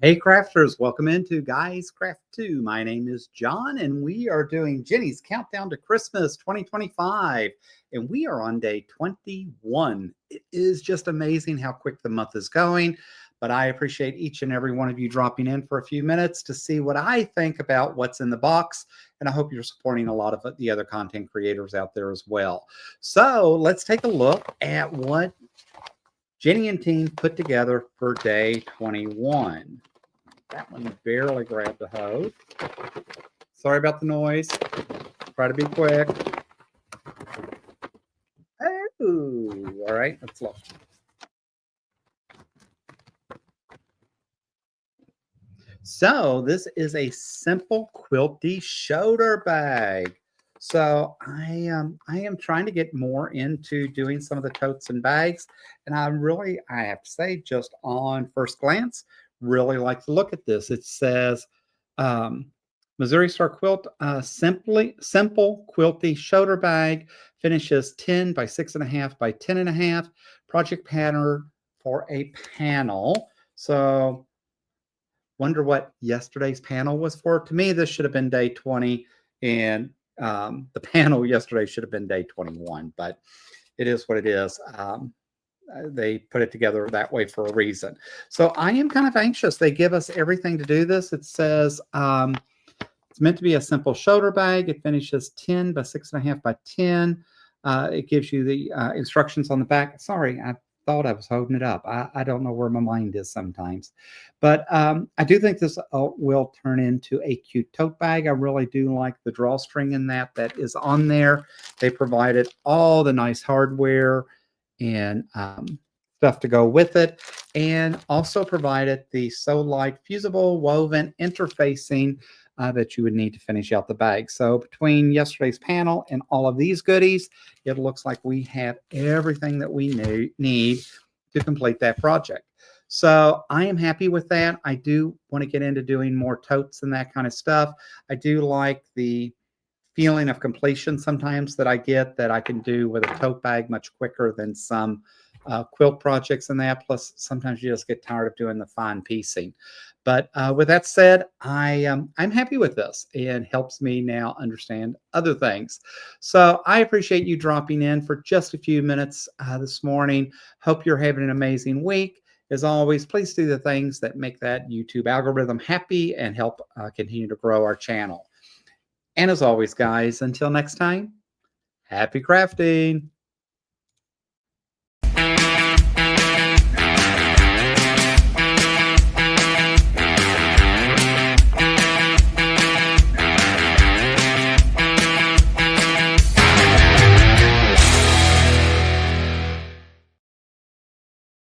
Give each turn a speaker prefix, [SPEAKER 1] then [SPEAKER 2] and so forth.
[SPEAKER 1] Hey crafters, welcome into Guys Craft 2. My name is John and we are doing Jenny's Countdown to Christmas 2025 and we are on day 21. It is just amazing how quick the month is going, but I appreciate each and every one of you dropping in for a few minutes to see what I think about what's in the box, and I hope you're supporting a lot of the other content creators out there as well. So let's take a look at what Jenny and team put together for day 21. That one barely grabbed the hose. Sorry about the noise. Try to be quick. Oh, all right, let's look. So this is a simple Quilty shoulder bag. So I am trying to get more into doing some of the totes and bags, and I have to say, just on first glance, really like to look at this. It says um, Missouri Star Quilt, simple quilty shoulder bag, finishes 10 by 6.5 by 10.5, project pattern for a panel. So wonder what yesterday's panel was for. To me, this should have been day 20, and the panel yesterday should have been day 21, but it is what it is. They put it together that way for a reason. So I am kind of anxious. They give us everything to do this. It says it's meant to be a simple shoulder bag. It finishes 10 by 6.5 by 10. It gives you the instructions on the back. Sorry, I thought I was holding it up. I don't know where my mind is sometimes. But I do think this will turn into a cute tote bag. I really do like the drawstring in that is on there. They provided all the nice hardware and stuff to go with it, and also provided the So Light fusible woven interfacing that you would need to finish out the bag. So between yesterday's panel and all of these goodies, it looks like we have everything that we need to complete that project. So I am happy with that. I do want to get into doing more totes and that kind of stuff. I do like the feeling of completion sometimes that I get that I can do with a tote bag much quicker than some quilt projects and that. Plus, sometimes you just get tired of doing the fine piecing. But with that said, I'm happy with this and helps me now understand other things. So I appreciate you dropping in for just a few minutes this morning. Hope you're having an amazing week. As always, please do the things that make that YouTube algorithm happy and help continue to grow our channel. And as always, guys, until next time, happy crafting.